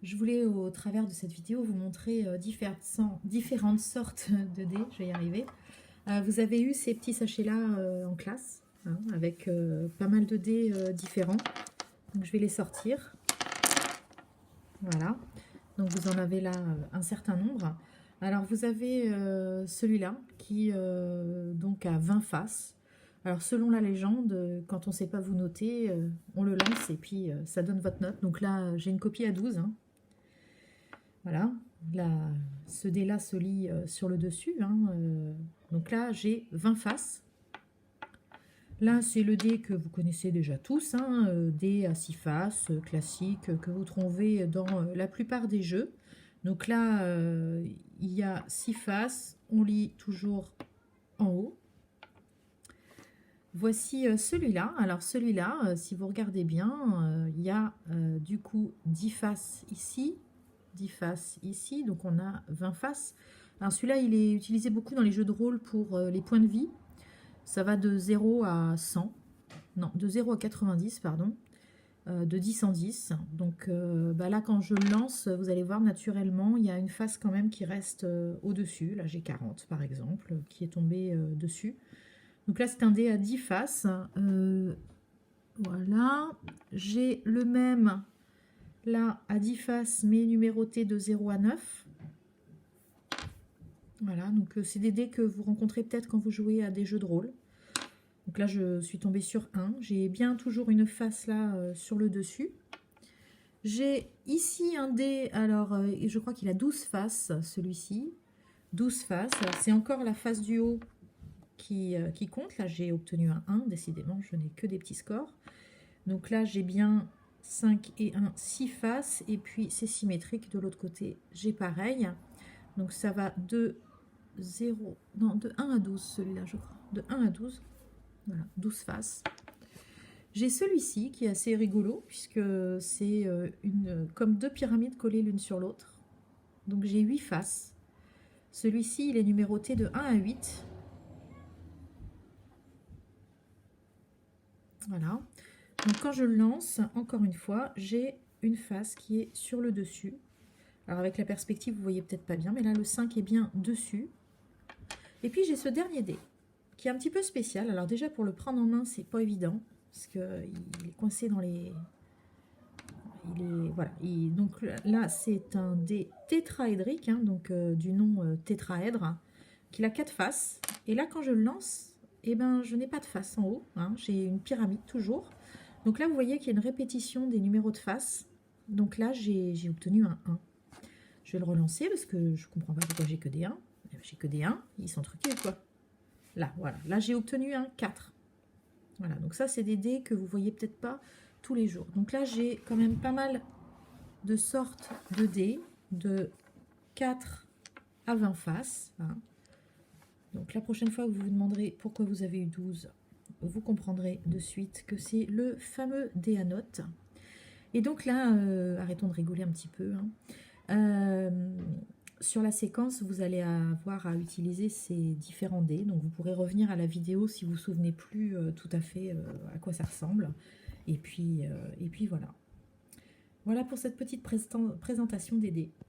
Je voulais au travers de cette vidéo vous montrer différentes sortes de dés, je vais y arriver. Vous avez eu ces petits sachets-là en classe, hein, avec pas mal de dés différents. Donc je vais les sortir. Voilà. Donc vous en avez là un certain nombre. Alors vous avez celui-là qui donc a 20 faces. Alors selon la légende, quand on ne sait pas vous noter, on le lance et puis ça donne votre note. Donc là j'ai une copie à 12. Hein. Voilà. Là, ce dé-là se lit sur le dessus. Hein, donc là j'ai 20 faces. Là, c'est le dé que vous connaissez déjà tous, hein, dé à 6 faces, classique, que vous trouvez dans la plupart des jeux. Donc là, il y a 6 faces, on lit toujours en haut. Voici celui-là. Alors celui-là, si vous regardez bien, il y a du coup 10 faces ici, 10 faces ici, donc on a 20 faces. Alors celui-là, il est utilisé beaucoup dans les jeux de rôle pour les points de vie. Ça va de 0 à 100, non, de 0 à 90, pardon, de 10 en 10. Donc là, quand je le lance, vous allez voir naturellement, il y a une face quand même qui reste au-dessus. Là, j'ai 40 par exemple, qui est tombée dessus. Donc là, c'est un dé à 10 faces. Voilà. J'ai le même, là, à 10 faces, mais numéroté de 0 à 9. Voilà, donc c'est des dés que vous rencontrez peut-être quand vous jouez à des jeux de rôle. Donc là, je suis tombée sur 1. J'ai bien toujours une face là sur le dessus. J'ai ici un dé, alors je crois qu'il a 12 faces, celui-ci. 12 faces. Alors c'est encore la face du haut qui compte. Là, j'ai obtenu un 1. Décidément, je n'ai que des petits scores. Donc là, j'ai bien 5 et 1, 6 faces. Et puis, c'est symétrique. De l'autre côté, j'ai pareil. Donc ça va de 0, non, de 1 à 12, celui-là, je crois. De 1 à 12. Voilà, 12 faces. J'ai celui-ci qui est assez rigolo puisque c'est comme deux pyramides collées l'une sur l'autre. Donc j'ai 8 faces. Celui-ci, il est numéroté de 1 à 8. Voilà. Donc quand je le lance, encore une fois, j'ai une face qui est sur le dessus. Alors avec la perspective, vous voyez peut-être pas bien, mais là le 5 est bien dessus. Et puis j'ai ce dernier dé qui est un petit peu spécial. Alors déjà pour le prendre en main, c'est pas évident parce qu'il est coincé dans les... Voilà. Donc là, c'est un dé tétraédrique, hein, donc du nom tétraèdre, qui a 4 faces. Et là, quand je le lance, eh ben, je n'ai pas de face en haut. Hein, j'ai une pyramide toujours. Donc là, vous voyez qu'il y a une répétition des numéros de faces. Donc là, j'ai obtenu un 1. Je vais le relancer parce que je ne comprends pas pourquoi j'ai que des 1. J'ai que des 1. Ils sont truqués ou quoi? Là, voilà. Là, j'ai obtenu un 4. Voilà. Donc ça, c'est des dés que vous voyez peut-être pas tous les jours. Donc là, j'ai quand même pas mal de sortes de dés de 4 à 20 faces. Hein. Donc la prochaine fois que vous vous demanderez pourquoi vous avez eu 12, vous comprendrez de suite que c'est le fameux dé à notes. Et donc là, arrêtons de rigoler un petit peu. Hein. Sur la séquence, vous allez avoir à utiliser ces différents dés. Donc vous pourrez revenir à la vidéo si vous ne vous souvenez plus tout à fait à quoi ça ressemble. Et puis voilà. Voilà pour cette petite présentation des dés.